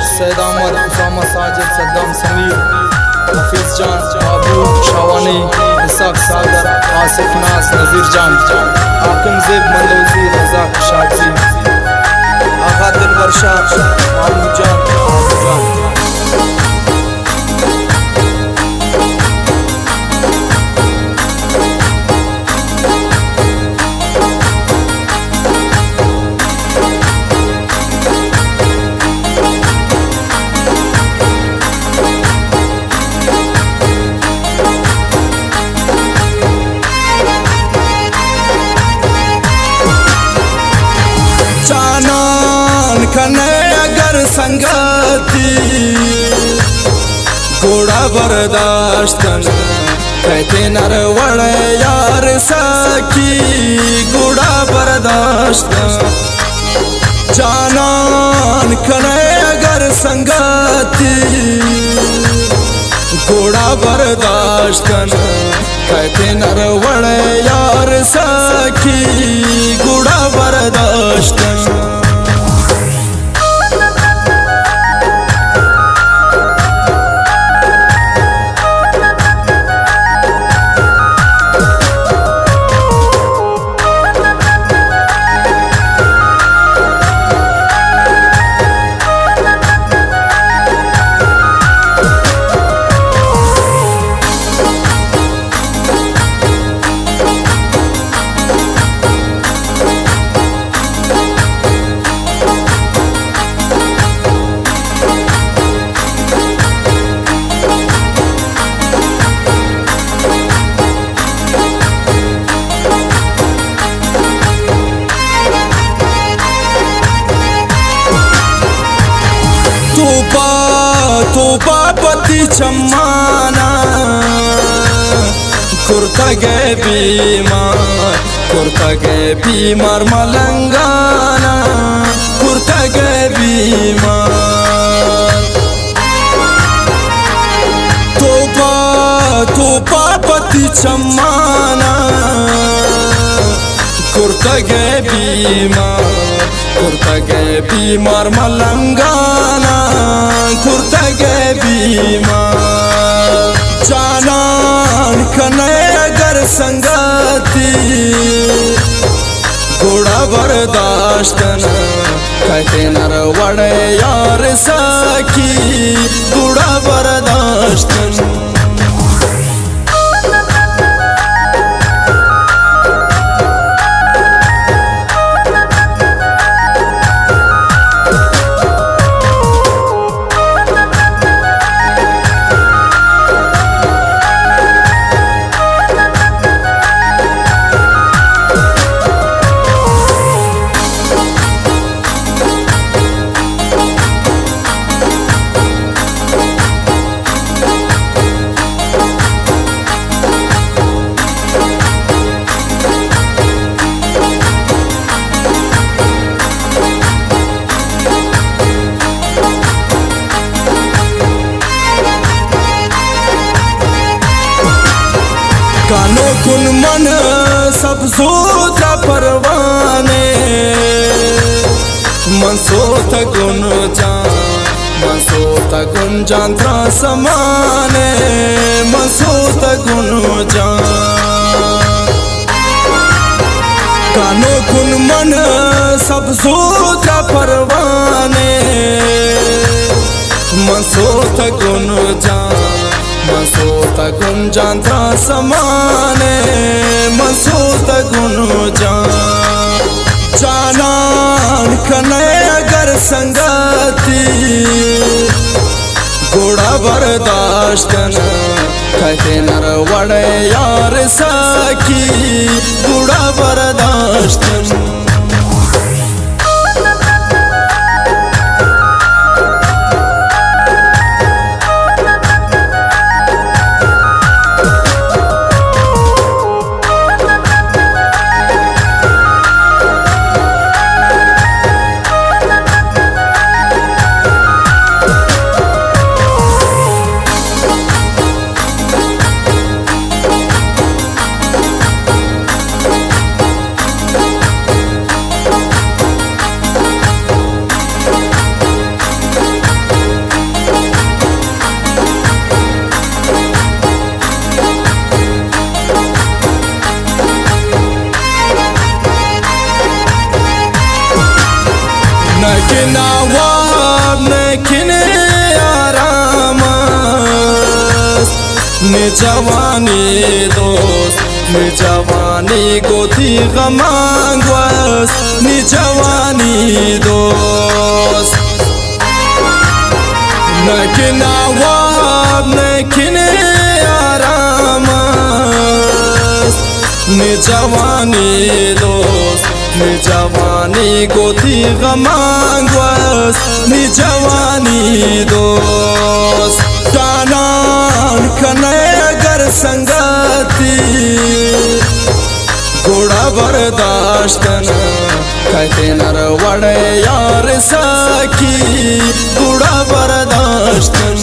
सैयद अहमद, उसामा साजिद, सद्दाम समीर, हफीज जान, महबूब शावानी, इसाक सागर, आसिफ नास, नजीर जान, हाकिम ज़ेब मंदौजी, रज़ाक शाजी, आगा दिलवर शाह, मामू जान, मामू जान। कने अगर संगती घोड़ा बर्दाश्त कहते नर वड़े यार सखी घोड़ा बर्दाश्त जानान कने अगर संगती घोड़ा बर्दाश्त कहते नर वड़े यार सखी घोड़ा बर्दाश्त। तूपा पति चम्माना कुर्ता गे बीमार मलंगाना कुर्ता गे बीमार तूपा पति चम्माना कुर्ता गे बीमार मलंगाना कुर्ता गे बीमार जानान कने अगर संगती घोड़ा बर्दाश्त कहते नर वड़े यार सखी घोड़ा बर्दाश्त। कानो कुन मन सब सोचा परवाने मनसोत गुन जान त्रा समाने मनसोत गुन जान कानो कुन मन सब सोचा परवाने मनसोत गुन जान त्रा समाने मनसोत गुन जानान कने अगर संगती घोड़ा बर्दाश्त कहते नर वड़े यार सखी घोड़ा बर्दाश्त। नवाब नखिने आरामस नि जवानी दोस्त नि जवानी गोथी गमांगवस नि जवानी दोस्त नखि नवाब नखिने आरामस नि जवानी दोस्त नि जवानी गोथी गमांगवस नि जवानी दोस्त दानान कने अगर संगती घोड़ा बर्दाश्तन कहते नर वड़े यार सखी घोड़ा बर्दाश्तन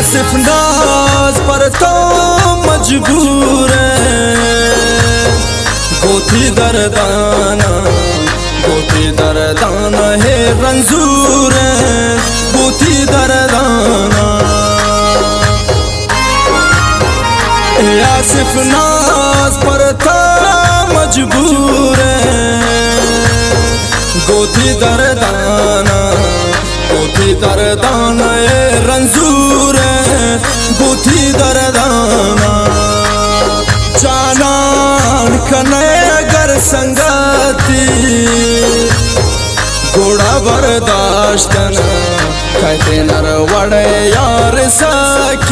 आसिफ नाज पर तो मजबूर है गोथी दरदाना है रंजूर है गोथी दरदाना आसिफ नाज पर तो मजबूर है गोथी दरदाना रंजूर गोथी दरदाना जानान कने अगर संगती घोड़ा बर्दाश्तन कहते नर वड़े यार सखी